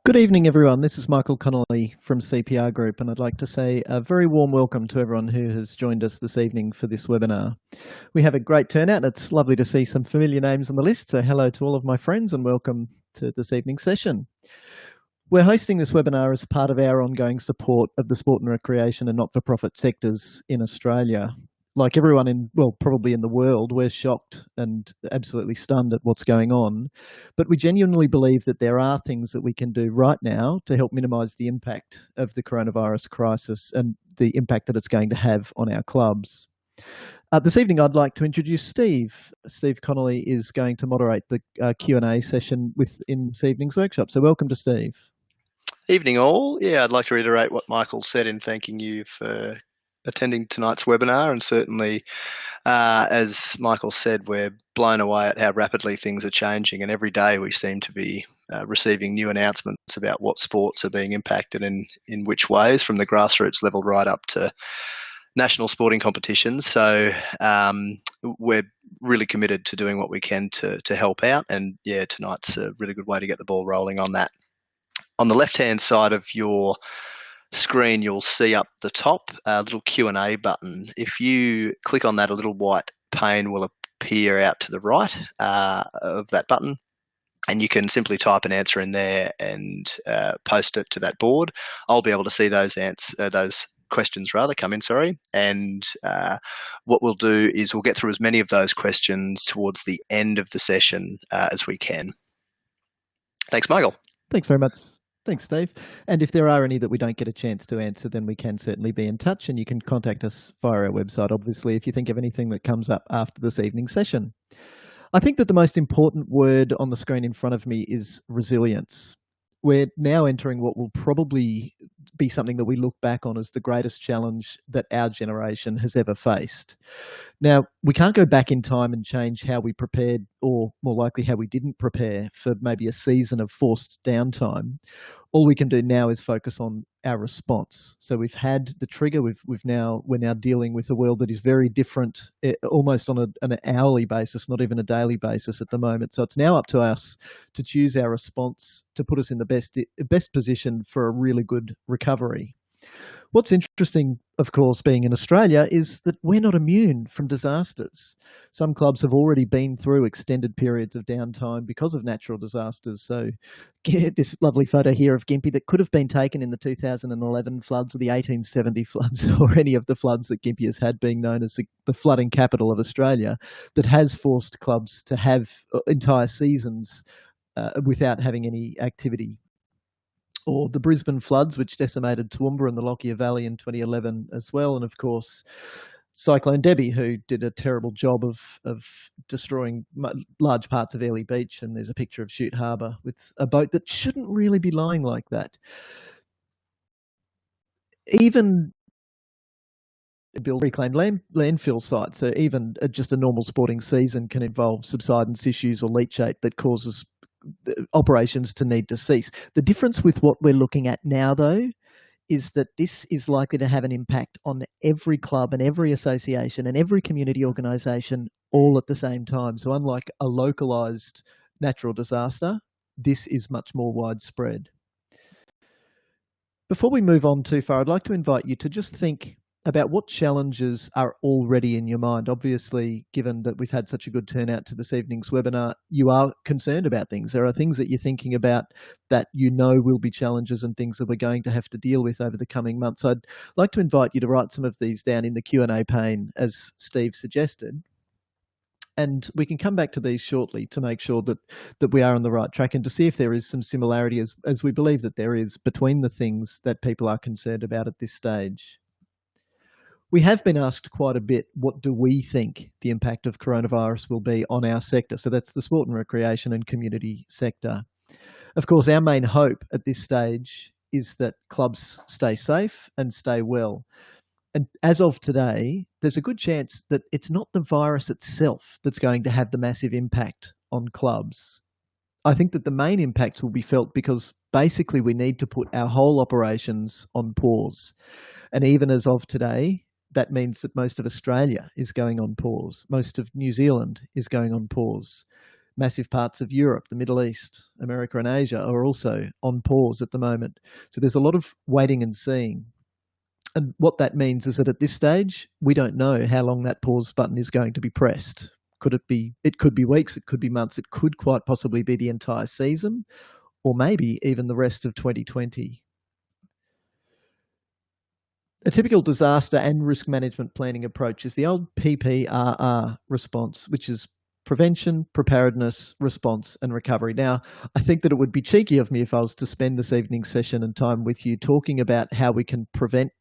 Good evening, everyone. This is Michael Connolly from CPR Group, and I'd like to say a very warm welcome to everyone who has joined us this evening for this webinar. We have a great turnout. It's lovely to see some familiar names on the list, so hello to all of my friends and welcome to this evening's session. We're hosting this webinar as part of our ongoing support of the sport and recreation and not-for-profit sectors in Australia. Like everyone probably in the world, we're shocked and absolutely stunned at what's going on. But we genuinely believe that there are things that we can do right now to help minimise the impact of the coronavirus crisis and the impact that it's going to have on our clubs. This evening, I'd like to introduce Steve. Steve Connolly is going to moderate the Q&A session within this evening's workshop. So welcome to Steve. Evening all. Yeah, I'd like to reiterate what Michael said in thanking you for attending tonight's webinar, and certainly as Michael said, we're blown away at how rapidly things are changing, and every day we seem to be receiving new announcements about what sports are being impacted and in which ways, from the grassroots level right up to national sporting competitions. So we're really committed to doing what we can to help out, and yeah, tonight's a really good way to get the ball rolling on that. On the left-hand side of your screen, you'll see up the top a little Q&A button. If you click on that, a little white pane will appear out to the right of that button, and you can simply type an answer in there and post it to that board. I'll be able to see those questions come in, and what we'll do is we'll get through as many of those questions towards the end of the session as we can. Thanks, Michael. Thanks very much. Thanks, Steve. And if there are any that we don't get a chance to answer, then we can certainly be in touch, and you can contact us via our website, obviously, if you think of anything that comes up after this evening's session. I think that the most important word on the screen in front of me is resilience. We're now entering what will probably be something that we look back on as the greatest challenge that our generation has ever faced. Now, we can't go back in time and change how we prepared, or more likely how we didn't prepare for maybe a season of forced downtime. All we can do now is focus on our response. So we've had the trigger. We're now dealing with a world that is very different, almost on an hourly basis, not even a daily basis at the moment. So it's now up to us to choose our response to put us in the best position for a really good recovery. What's interesting, of course, being in Australia, is that we're not immune from disasters. Some clubs have already been through extended periods of downtime because of natural disasters. So get this lovely photo here of Gympie that could have been taken in the 2011 floods or the 1870 floods, or any of the floods that Gympie has had, being known as the flooding capital of Australia, that has forced clubs to have entire seasons without having any activity. Or the Brisbane floods, which decimated Toowoomba and the Lockyer Valley in 2011 as well. And of course, Cyclone Debbie, who did a terrible job of destroying large parts of Airlie Beach. And there's a picture of Chute Harbour with a boat that shouldn't really be lying like that. Even build reclaimed landfill sites, so even just a normal sporting season can involve subsidence issues or leachate that causes operations to need to cease. The difference with what we're looking at now, though, is that this is likely to have an impact on every club and every association and every community organisation all at the same time. So unlike a localised natural disaster, this is much more widespread. Before we move on too far, I'd like to invite you to just think about what challenges are already in your mind. Obviously, given that we've had such a good turnout to this evening's webinar, you are concerned about things. There are things that you're thinking about that you know will be challenges and things that we're going to have to deal with over the coming months. I'd like to invite you to write some of these down in the Q&A pane, as Steve suggested. And we can come back to these shortly to make sure that we are on the right track, and to see if there is some similarity, as we believe that there is, between the things that people are concerned about at this stage. We have been asked quite a bit, what do we think the impact of coronavirus will be on our sector? So that's the sport and recreation and community sector. Of course, our main hope at this stage is that clubs stay safe and stay well. And as of today, there's a good chance that it's not the virus itself that's going to have the massive impact on clubs. I think that the main impacts will be felt because basically we need to put our whole operations on pause. And even as of today, that means that most of Australia is going on pause. Most of New Zealand is going on pause. Massive parts of Europe, the Middle East, America, and Asia are also on pause at the moment. So there's a lot of waiting and seeing. And what that means is that at this stage, we don't know how long that pause button is going to be pressed. It could be weeks, it could be months, it could quite possibly be the entire season, or maybe even the rest of 2020. A typical disaster and risk management planning approach is the old PPRR response, which is prevention, preparedness, response, and recovery. Now, I think that it would be cheeky of me if I was to spend this evening's session and time with you talking about how we can prevent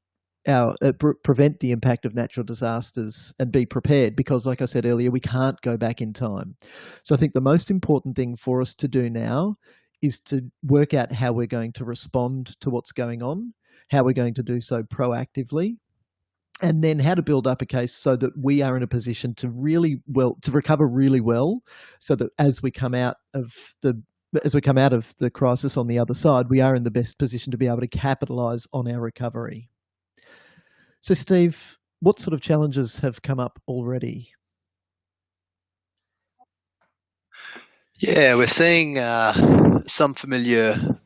the impact of natural disasters and be prepared, because like I said earlier, we can't go back in time. So I think the most important thing for us to do now is to work out how we're going to respond to what's going on, how we're going to do so proactively, and then how to build up a case so that we are in a position to recover really well, so that as we come out of the crisis on the other side, we are in the best position to be able to capitalize on our recovery. So, Steve, what sort of challenges have come up already? Yeah, we're seeing some familiar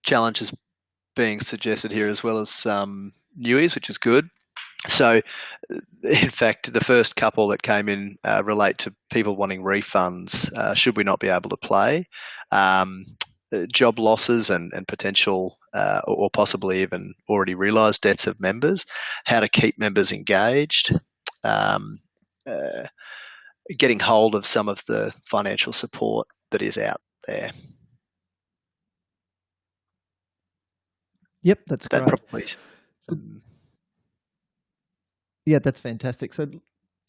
challenges being suggested here, as well as some newies, which is good. So, in fact, the first couple that came in relate to people wanting refunds should we not be able to play, job losses and potential or possibly even already realised deaths of members, how to keep members engaged, getting hold of some of the financial support that is out there. Yep, that's That great. probably. Yeah, that's fantastic. So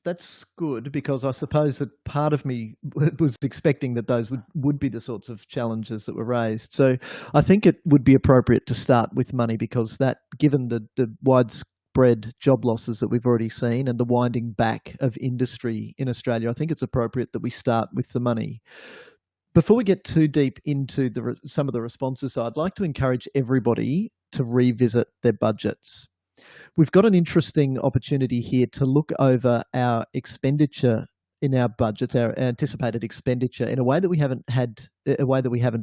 that's good, because I suppose that part of me was expecting that those would be the sorts of challenges that were raised. So I think it would be appropriate to start with money, because that, given the widespread job losses that we've already seen and the winding back of industry in Australia, I think it's appropriate that we start with the money. Before we get too deep into some of the responses, I'd like to encourage everybody to revisit their budgets. We've got an interesting opportunity here to look over our expenditure in our budgets, our anticipated expenditure, in a way that we haven't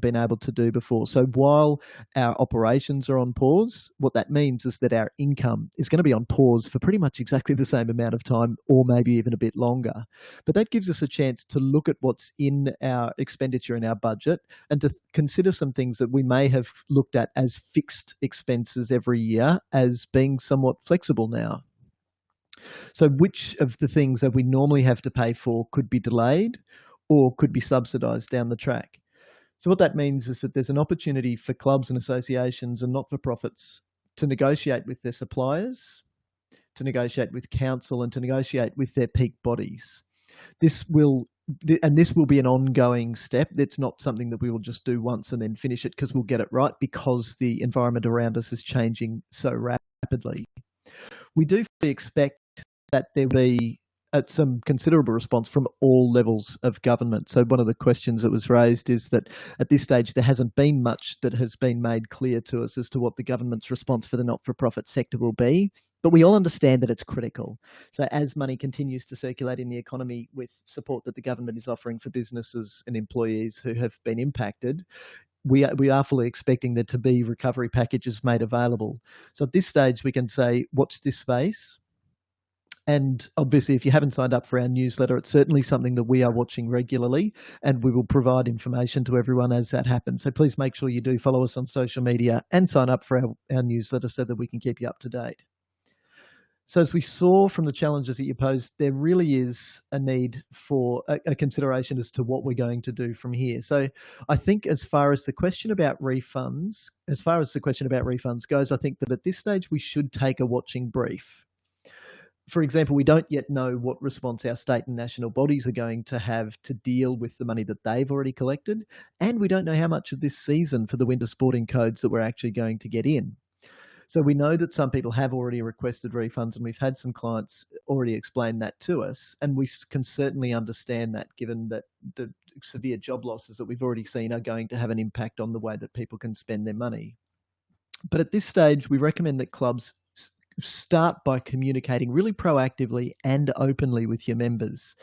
been able to do before. So while our operations are on pause, what that means is that our income is going to be on pause for pretty much exactly the same amount of time, or maybe even a bit longer. But that gives us a chance to look at what's in our expenditure in our budget, and to consider some things that we may have looked at as fixed expenses every year as being somewhat flexible now. So which of the things that we normally have to pay for could be delayed or could be subsidised down the track? So what that means is that there's an opportunity for clubs and associations and not-for-profits to negotiate with their suppliers, to negotiate with council, and to negotiate with their peak bodies. This will be an ongoing step. It's not something that we will just do once and then finish it because we'll get it right, because the environment around us is changing so rapidly. We do expect that there will be some considerable response from all levels of government. So one of the questions that was raised is that at this stage there hasn't been much that has been made clear to us as to what the government's response for the not-for-profit sector will be. But we all understand that it's critical. So as money continues to circulate in the economy with support that the government is offering for businesses and employees who have been impacted, we are fully expecting there to be recovery packages made available. So at this stage we can say, watch this space. And obviously, if you haven't signed up for our newsletter, it's certainly something that we are watching regularly, and we will provide information to everyone as that happens. So please make sure you do follow us on social media and sign up for our newsletter so that we can keep you up to date. So as we saw from the challenges that you posed, there really is a need for a consideration as to what we're going to do from here. So I think as far as the question about refunds goes, I think that at this stage we should take a watching brief. For example, we don't yet know what response our state and national bodies are going to have to deal with the money that they've already collected, and we don't know how much of this season for the winter sporting codes that we're actually going to get in. So we know that some people have already requested refunds, and we've had some clients already explain that to us, and we can certainly understand that, given that the severe job losses that we've already seen are going to have an impact on the way that people can spend their money. But at this stage, we recommend that clubs start by communicating really proactively and openly with your members.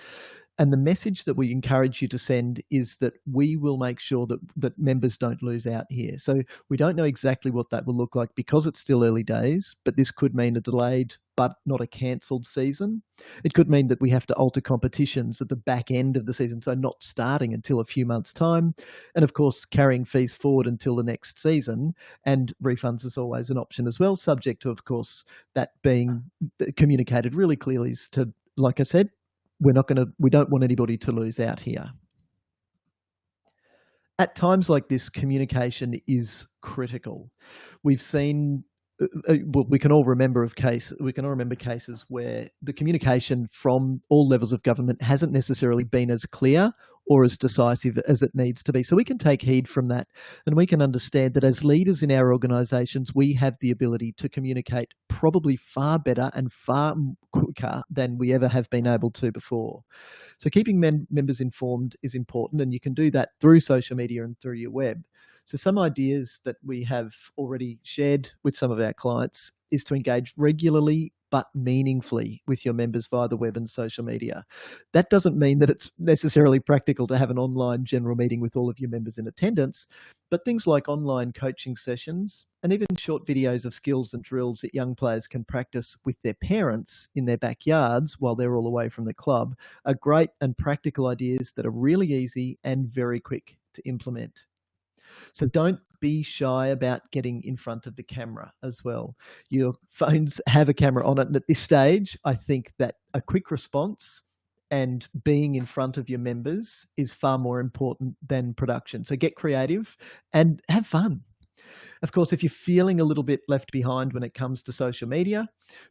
And the message that we encourage you to send is that we will make sure that members don't lose out here. So we don't know exactly what that will look like because it's still early days, but this could mean a delayed but not a cancelled season. It could mean that we have to alter competitions at the back end of the season, so not starting until a few months' time. And of course, carrying fees forward until the next season. And refunds is always an option as well, subject to, of course, that being communicated really clearly as to, like I said, we don't want anybody to lose out here. At times like this, communication is critical. We've seen, well, we can all remember cases where the communication from all levels of government hasn't necessarily been as clear or as decisive as it needs to be. So we can take heed from that, and we can understand that as leaders in our organisations, we have the ability to communicate probably far better and far quicker than we ever have been able to before. So keeping members informed is important, and you can do that through social media and through your web. So some ideas that we have already shared with some of our clients is to engage regularly but meaningfully with your members via the web and social media. That doesn't mean that it's necessarily practical to have an online general meeting with all of your members in attendance, but things like online coaching sessions and even short videos of skills and drills that young players can practice with their parents in their backyards while they're all away from the club are great and practical ideas that are really easy and very quick to implement. So don't be shy about getting in front of the camera as well. Your phones have a camera on it, and at this stage, I think that a quick response and being in front of your members is far more important than production. So get creative and have fun. Of course, if you're feeling a little bit left behind when it comes to social media,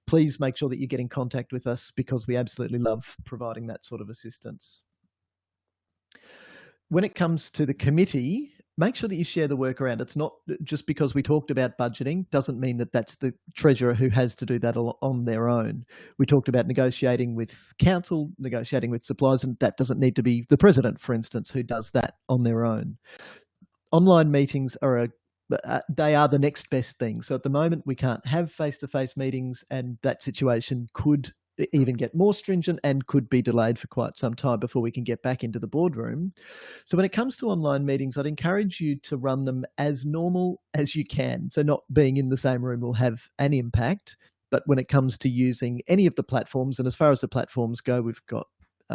please make sure that you get in contact with us because we absolutely love providing that sort of assistance. When it comes to the committee, make sure that you share the work around. It's not just because we talked about budgeting, doesn't mean that that's the treasurer who has to do that on their own. We talked about negotiating with council, negotiating with suppliers, and that doesn't need to be the president, for instance, who does that on their own. Online meetings are they are the next best thing. So at the moment, we can't have face-to-face meetings, and that situation could even get more stringent and could be delayed for quite some time before we can get back into the boardroom. So when it comes to online meetings, I'd encourage you to run them as normal as you can. So not being in the same room will have an impact, but when it comes to using any of the platforms, and as far as the platforms go, we've got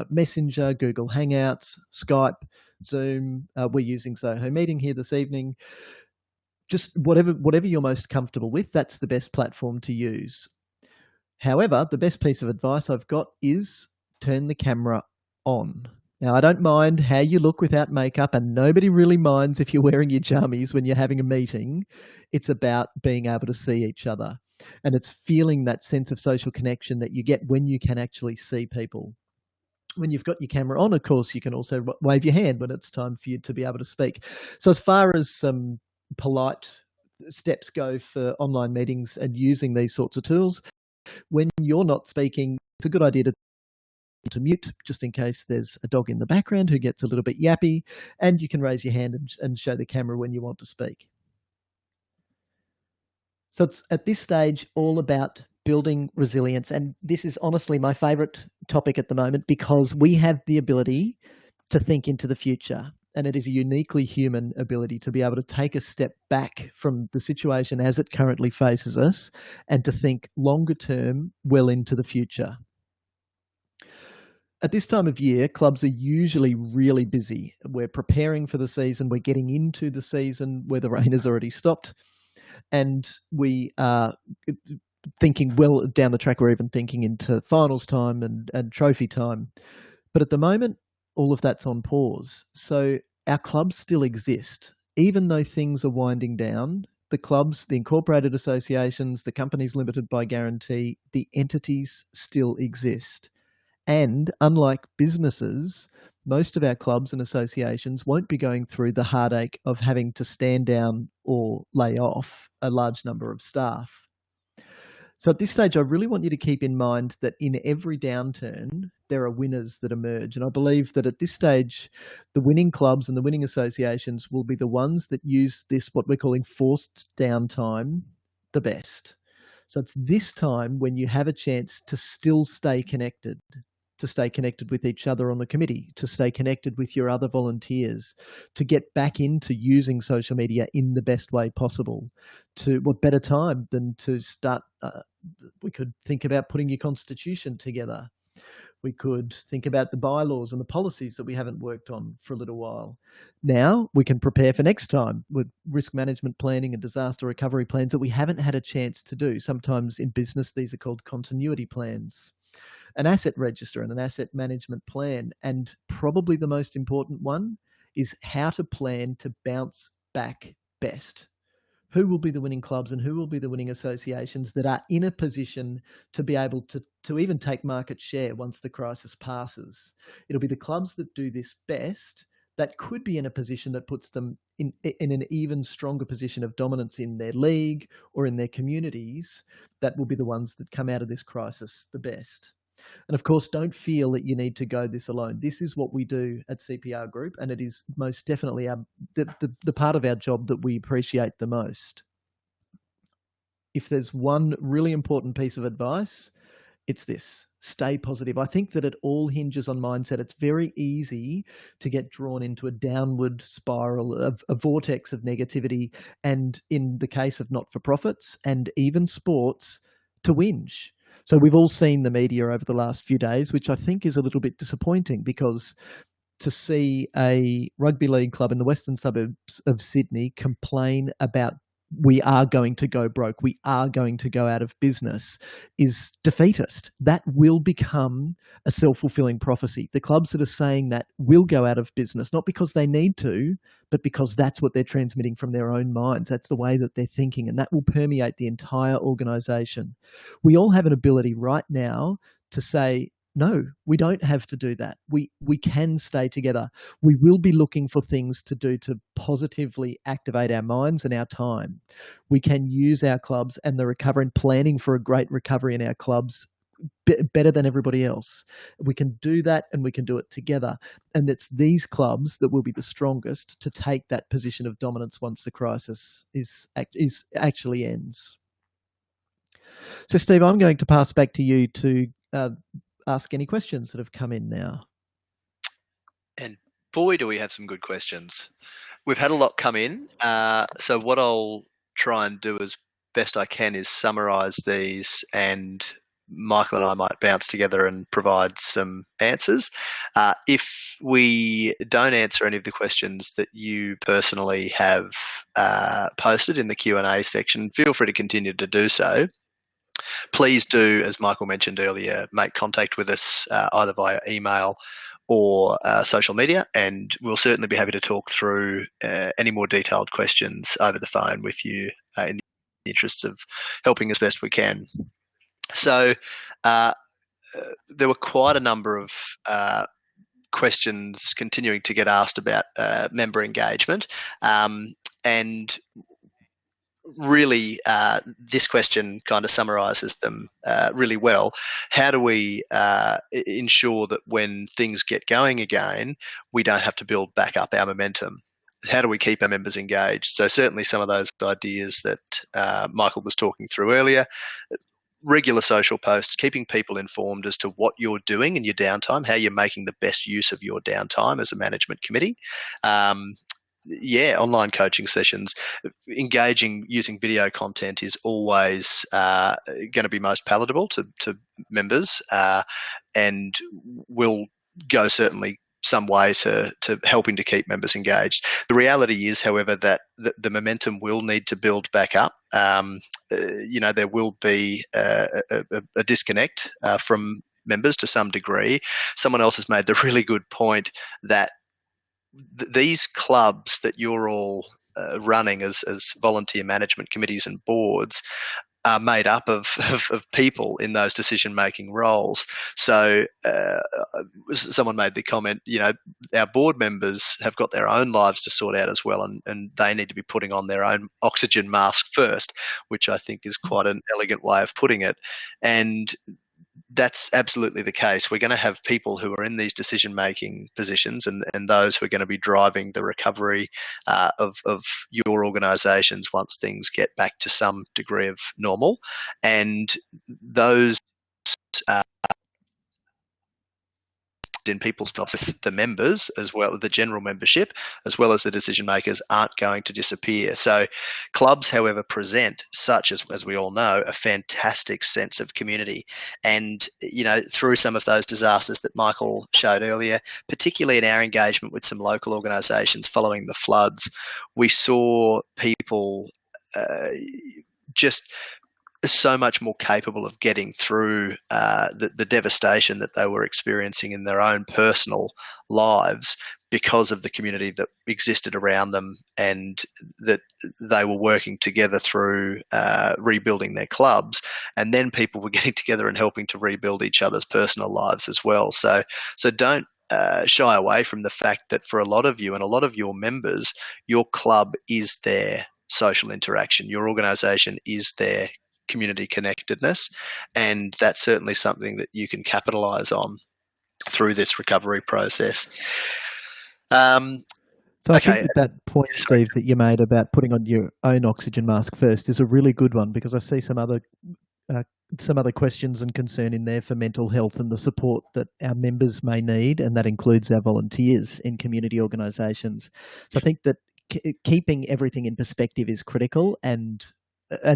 Messenger, Google Hangouts, Skype, Zoom. We're using Zoho Meeting here this evening. Just whatever you're most comfortable with, that's the best platform to use. However, the best piece of advice I've got is turn the camera on. Now, I don't mind how you look without makeup, and nobody really minds if you're wearing your jammies when you're having a meeting. It's about being able to see each other, and it's feeling that sense of social connection that you get when you can actually see people. When you've got your camera on, of course, you can also wave your hand when it's time for you to be able to speak. So as far as some polite steps go for online meetings and using these sorts of tools, when you're not speaking, it's a good idea to mute just in case there's a dog in the background who gets a little bit yappy, and you can raise your hand and show the camera when you want to speak. So it's at this stage all about building resilience, and this is honestly my favorite topic at the moment because we have the ability to think into the future. And it is a uniquely human ability to be able to take a step back from the situation as it currently faces us and to think longer term, well into the future. At this time of year, clubs are usually really busy. We're preparing for the season, we're getting into the season where the rain has already stopped, and we are thinking well down the track. We're even thinking into finals time and trophy time. But at the moment, all of that's on pause. So our clubs still exist. Even though things are winding down, the clubs, the incorporated associations, the companies limited by guarantee, the entities still exist. And unlike businesses, most of our clubs and associations won't be going through the heartache of having to stand down or lay off a large number of staff. So at this stage, I really want you to keep in mind that in every downturn, there are winners that emerge. And I believe that at this stage, the winning clubs and the winning associations will be the ones that use this, what we're calling forced downtime, the best. So it's this time when you have a chance to still stay connected, to stay connected with each other on the committee, to stay connected with your other volunteers, to get back into using social media in the best way possible. To what better time than to start? We could think about putting your constitution together. We could think about the bylaws and the policies that we haven't worked on for a little while. Now we can prepare for next time with risk management planning and disaster recovery plans that we haven't had a chance to do. Sometimes in business, these are called continuity plans, an asset register and an asset management plan. And probably the most important one is how to plan to bounce back best. Who will be the winning clubs and who will be the winning associations that are in a position to be able to even take market share once the crisis passes? It'll be the clubs that do this best that could be in a position that puts them in an even stronger position of dominance in their league or in their communities that will be the ones that come out of this crisis the best. And of course, don't feel that you need to go this alone. This is what we do at CPR Group, and it is most definitely the part of our job that we appreciate the most. If there's one really important piece of advice, it's this: stay positive. I think that it all hinges on mindset. It's very easy to get drawn into a downward spiral, a vortex of negativity, and in the case of not-for-profits and even sports, to whinge. So we've all seen the media over the last few days, which I think is a little bit disappointing, because to see a rugby league club in the western suburbs of Sydney complain about we are going to go broke, we are going to go out of business, is defeatist. That will become a self-fulfilling prophecy. The clubs that are saying that will go out of business, not because they need to, but because that's what they're transmitting from their own minds. That's the way that they're thinking, and that will permeate the entire organisation. We all have an ability right now to say, no, we don't have to do that. We can stay together. We will be looking for things to do to positively activate our minds and our time. We can use our clubs and the recovery and planning for a great recovery in our clubs better than everybody else. We can do that, and we can do it together. And it's these clubs that will be the strongest to take that position of dominance once the crisis is actually ends. So, Steve, I'm going to pass back to you to ask any questions that have come in now. And boy, do we have some good questions. We've had a lot come in. So what I'll try and do as best I can is summarize these, and Michael and I might bounce together and provide some answers. If we don't answer any of the questions that you personally have posted in the Q&A section, feel free to continue to do so. Please do, as Michael mentioned earlier, make contact with us either via email or social media, and we'll certainly be happy to talk through any more detailed questions over the phone with you in the interests of helping as best we can. So there were quite a number of questions continuing to get asked about member engagement, and really, this question kind of summarizes them really well. How do we ensure that when things get going again, we don't have to build back up our momentum? How do we keep our members engaged? So certainly some of those ideas that Michael was talking through earlier: regular social posts, keeping people informed as to what you're doing in your downtime, how you're making the best use of your downtime as a management committee. Online coaching sessions, engaging using video content is always going to be most palatable to members, and will go certainly some way to helping to keep members engaged. The reality is, however, that the momentum will need to build back up. There will be a disconnect from members to some degree. Someone else has made the really good point that these clubs that you're all running as volunteer management committees and boards are made up of people in those decision-making roles. So someone made the comment, our board members have got their own lives to sort out as well, and they need to be putting on their own oxygen mask first, which I think is quite an elegant way of putting it. And that's absolutely the case. We're going to have people who are in these decision-making positions, and those who are going to be driving the recovery of your organisations once things get back to some degree of normal. And those in people's minds, the members as well, the general membership, as well as the decision makers, aren't going to disappear. So clubs, however, present such, as we all know, a fantastic sense of community. And, through some of those disasters that Michael showed earlier, particularly in our engagement with some local organisations following the floods, we saw people just so much more capable of getting through the devastation that they were experiencing in their own personal lives because of the community that existed around them, and that they were working together through rebuilding their clubs. And then people were getting together and helping to rebuild each other's personal lives as well. So don't shy away from the fact that for a lot of you and a lot of your members, your club is their social interaction. Your organisation is their community connectedness, and that's certainly something that you can capitalise on through this recovery process. So I think that point, Steve, that you made about putting on your own oxygen mask first is a really good one, because I see some other questions and concern in there for mental health and the support that our members may need, and that includes our volunteers in community organisations. So I think that keeping everything in perspective is critical, and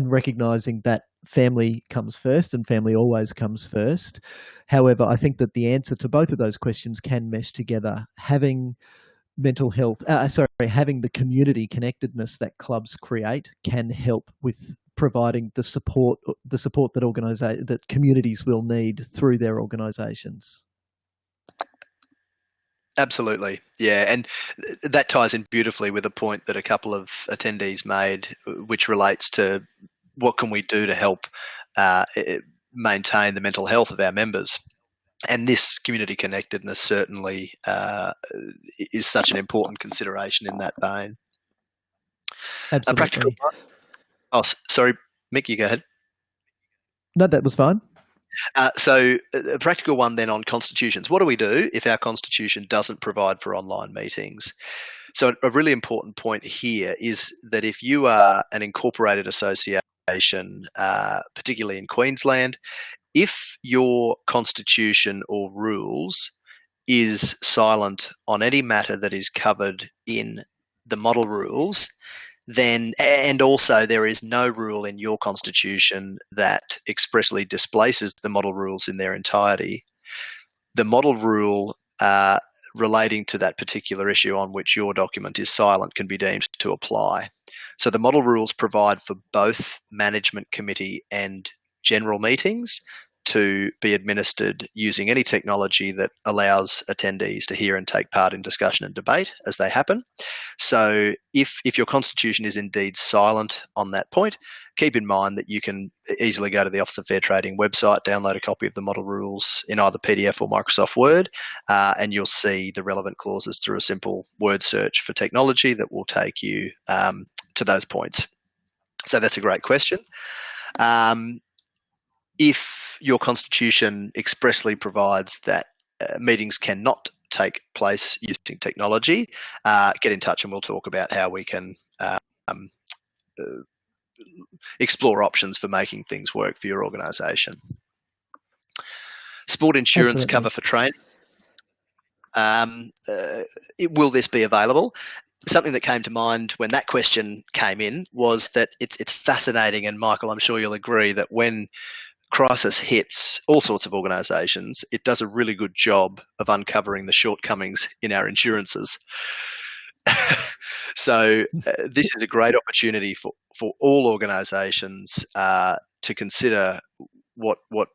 recognising that family comes first and family always comes first. However, I think that the answer to both of those questions can mesh together. Having mental health, having the community connectedness that clubs create can help with providing the support that communities will need through their organisations. Absolutely. Yeah. And that ties in beautifully with a point that a couple of attendees made, which relates to what can we do to help maintain the mental health of our members. And this community connectedness certainly is such an important consideration in that vein. Absolutely. A practical one. Oh, sorry, Mick, you go ahead. No, that was fine. So a practical one then on constitutions. What do we do if our constitution doesn't provide for online meetings? So a really important point here is that if you are an incorporated association, particularly in Queensland, if your constitution or rules is silent on any matter that is covered in the model rules, then, and also there is no rule in your constitution that expressly displaces the model rules in their entirety, the model rule relating to that particular issue on which your document is silent can be deemed to apply. So the model rules provide for both management committee and general meetings to be administered using any technology that allows attendees to hear and take part in discussion and debate as they happen. So if your constitution is indeed silent on that point, keep in mind that you can easily go to the Office of Fair Trading website, download a copy of the model rules in either PDF or Microsoft Word, and you'll see the relevant clauses through a simple word search for technology that will take you to those points. So that's a great question. If your constitution expressly provides that meetings cannot take place using technology, get in touch and we'll talk about how we can explore options for making things work for your organisation. Sport insurance cover for training. Will this be available? Something that came to mind when that question came in was that it's fascinating, and Michael, I'm sure you'll agree, that when crisis hits all sorts of organisations, it does a really good job of uncovering the shortcomings in our insurances. So this is a great opportunity for all organisations to consider what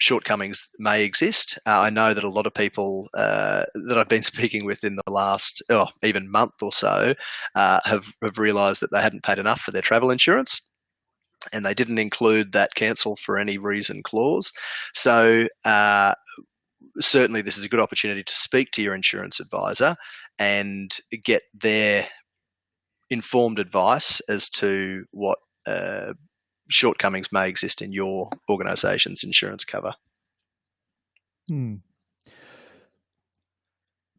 shortcomings may exist. I know that a lot of people that I've been speaking with in the last even month or so have realised that they hadn't paid enough for their travel insurance, and they didn't include that cancel for any reason clause. So certainly this is a good opportunity to speak to your insurance advisor and get their informed advice as to what shortcomings may exist in your organisation's insurance cover.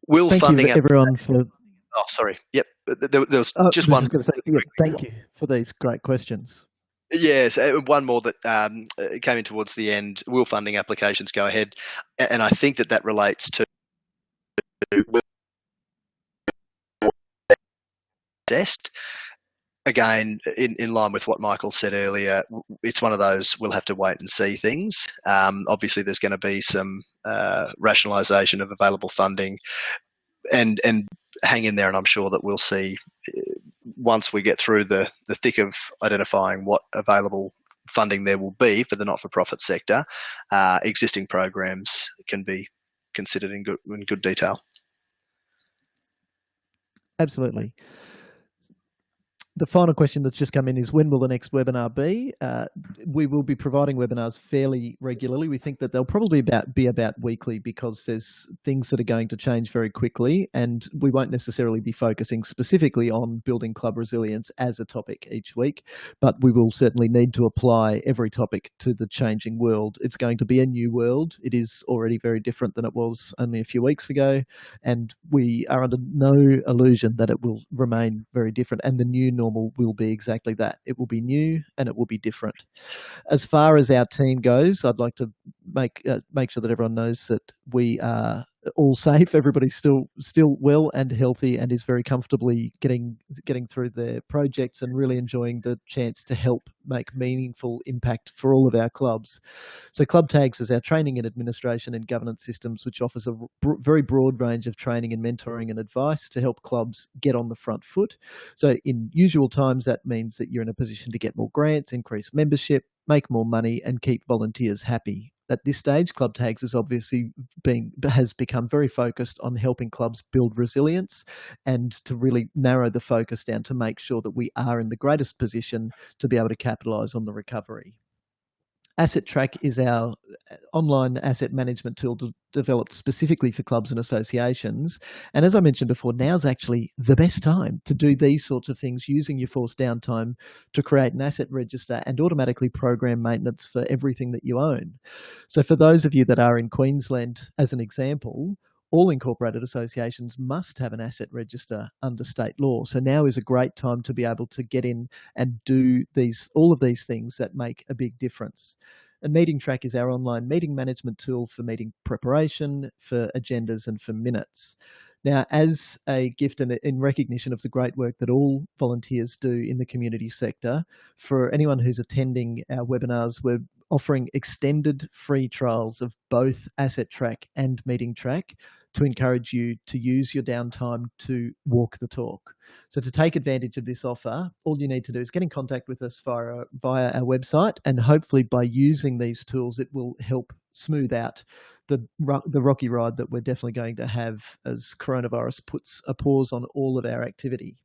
Will Thank funding you everyone for... Oh, sorry. Yep. There was just one. I was going to say, yeah, thank you for these great questions. Yes, one more that came in towards the end. Will funding applications go ahead? And I think that relates to assessed. Again, in line with what Michael said earlier, it's one of those we'll have to wait and see things. Obviously, there's going to be some rationalisation of available funding, and hang in there, and I'm sure that we'll see once we get through the thick of identifying what available funding there will be for the not-for-profit sector. Existing programs can be considered in good detail. Absolutely. The final question that's just come in is, when will the next webinar be? We will be providing webinars fairly regularly. We think that they'll probably be about weekly, because there's things that are going to change very quickly, and we won't necessarily be focusing specifically on building club resilience as a topic each week, but we will certainly need to apply every topic to the changing world. It's going to be a new world. It is already very different than it was only a few weeks ago, and we are under no illusion that it will remain very different, and the new normal will be exactly that. It will be new and it will be different. As far as our team goes, I'd like to make sure that everyone knows that we are all safe. Everybody's still well and healthy, and is very comfortably getting through their projects and really enjoying the chance to help make meaningful impact for all of our clubs. So Club Tags is our training and administration and governance systems, which offers a very broad range of training and mentoring and advice to help clubs get on the front foot. So in usual times, that means that you're in a position to get more grants, increase membership, make more money, and keep volunteers happy. At this stage, Club Tags has become very focused on helping clubs build resilience, and to really narrow the focus down to make sure that we are in the greatest position to be able to capitalise on the recovery. Asset Track is our online asset management tool developed specifically for clubs and associations. And as I mentioned before, now's actually the best time to do these sorts of things, using your forced downtime to create an asset register and automatically program maintenance for everything that you own. So for those of you that are in Queensland, as an example, all incorporated associations must have an asset register under state law. So now is a great time to be able to get in and do all of these things that make a big difference. And Meeting Track is our online meeting management tool for meeting preparation, for agendas, and for minutes. Now, as a gift and in recognition of the great work that all volunteers do in the community sector, for anyone who's attending our webinars, we're offering extended free trials of both Asset Track and Meeting Track to encourage you to use your downtime to walk the talk. So to take advantage of this offer, all you need to do is get in contact with us via our website, and hopefully by using these tools, it will help smooth out the rocky ride that we're definitely going to have as coronavirus puts a pause on all of our activity.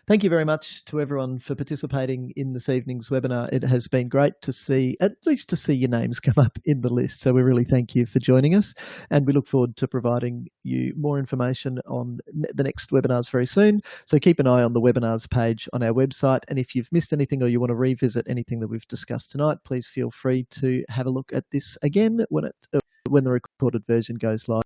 Thank you very much to everyone for participating in this evening's webinar. It has been great to see, at least to see your names come up in the list. So we really thank you for joining us, and we look forward to providing you more information on the next webinars very soon. So keep an eye on the webinars page on our website. And if you've missed anything or you want to revisit anything that we've discussed tonight, please feel free to have a look at this again when the recorded version goes live.